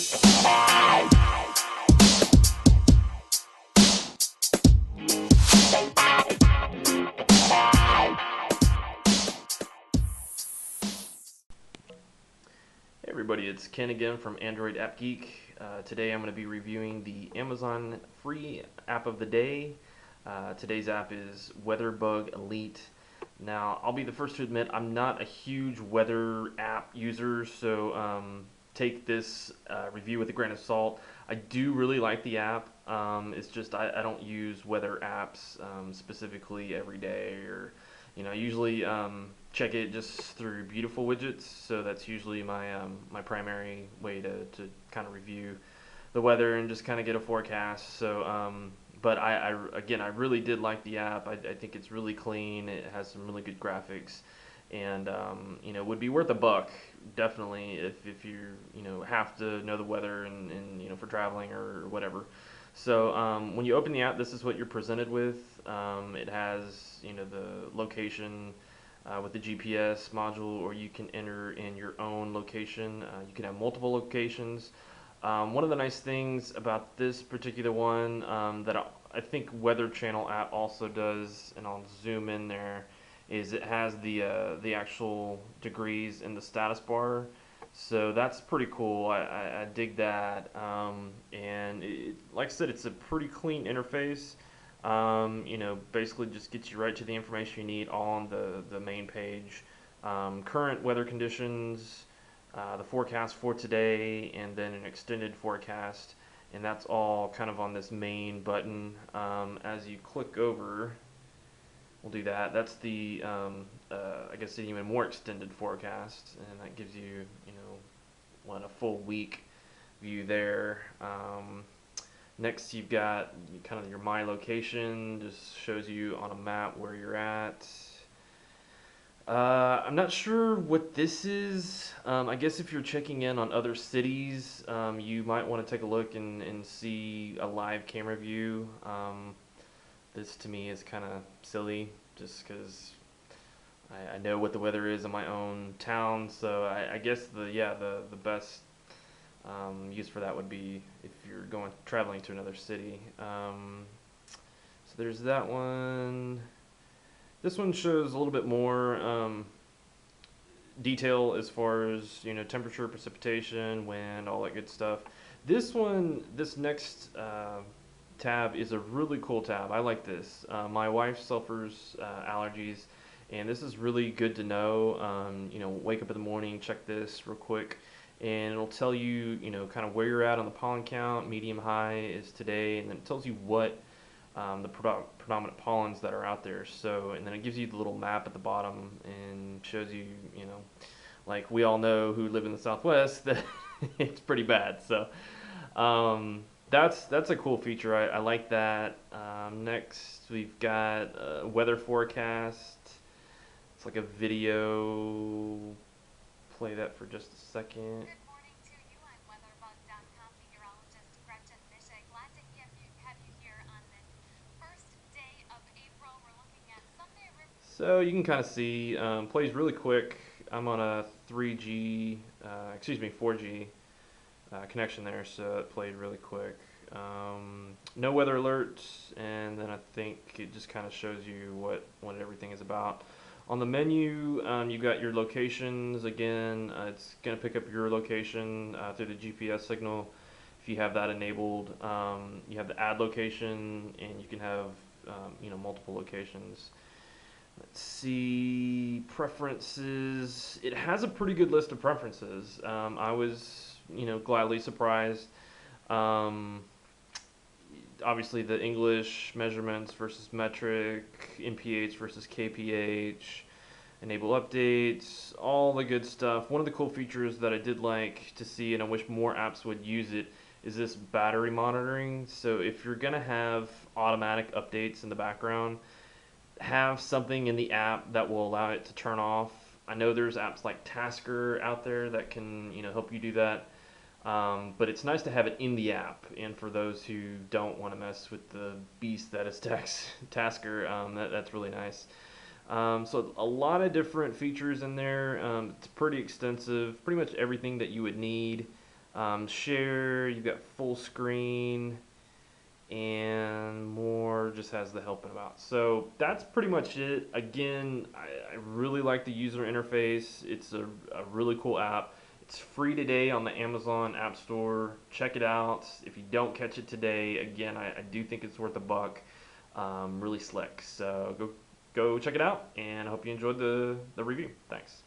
Hey everybody, it's Ken again from Android App Geek. Today I'm going to be reviewing the Amazon free app of the day. Today's app is WeatherBug Elite. Now, I'll be the first to admit I'm not a huge weather app user, so take this review with a grain of salt. I do really like the app. It's just I don't use weather apps specifically every day, or I usually check it just through beautiful widgets. So that's usually my primary way to kind of review the weather and just kind of get a forecast. So but again, I really did like the app. I think it's really clean. It has some really good graphics, and would be worth a buck definitely if you have to know the weather and for traveling or whatever. So when you open the app, this is what you're presented with. It has the location with the GPS module, or you can enter in your own location. You can have multiple locations. One of the nice things about this particular one that I think Weather Channel app also does, and I'll zoom in there, is it has the actual degrees in the status bar. So that's pretty cool. I dig that. And like I said, it's a pretty clean interface. Basically just gets you right to the information you need on the main page. Current weather conditions, the forecast for today, and then an extended forecast. And that's all kind of on this main button. As you click over, we'll do that. That's the, I guess, an even more extended forecast, and that gives you, a full week view there. Next, you've got kind of your My Location, just shows you on a map where you're at. I'm not sure what this is. I guess if you're checking in on other cities, you might want to take a look and see a live camera view. This to me is kind of silly, just because I know what the weather is in my own town. So I guess the best use for that would be if you're traveling to another city. So there's that one. This one shows a little bit more detail as far as temperature, precipitation, wind, all that good stuff. This next tab is a really cool tab. I like this. My wife suffers allergies, and this is really good to know. Wake up in the morning, check this real quick, and it'll tell you, kind of where you're at on the pollen count. Medium, high is today, and then it tells you what the predominant pollens that are out there. So, and then it gives you the little map at the bottom and shows you, like we all know who live in the Southwest, that it's pretty bad. So, that's a cool feature. I like that. Next, we've got weather forecast. It's like a video. Play that for just a second. Good morning to you. I'm WeatherBug.com meteorologist Gretchen Mishay. Glad to have you here on this first day of April. We're looking at Sunday. So you can kind of see, plays really quick. I'm on a 4G connection there, so it played really quick. No weather alerts, and then I think it just kind of shows you what everything is about. On the menu, you've got your locations. Again, it's going to pick up your location through the GPS signal if you have that enabled. You have the add location, and you can have multiple locations. Let's see, preferences. It has a pretty good list of preferences. I was gladly surprised. Obviously the English measurements versus metric, MPH versus KPH, enable updates, all the good stuff. One of the cool features that I did like to see, and I wish more apps would use it, is this battery monitoring. So if you're gonna have automatic updates in the background, have something in the app that will allow it to turn off. I know there's apps like Tasker out there that can help you do that. But it's nice to have it in the app, and for those who don't want to mess with the beast that is Tasker, that's really nice. So a lot of different features in there. It's pretty extensive, pretty much everything that you would need. Share, you've got full screen, and more just has the help and about. So that's pretty much it. Again, I really like the user interface. It's a really cool app. It's free today on the Amazon App Store. Check it out. If you don't catch it today, again, I do think it's worth a buck. Really slick. So go check it out, and I hope you enjoyed the review. Thanks.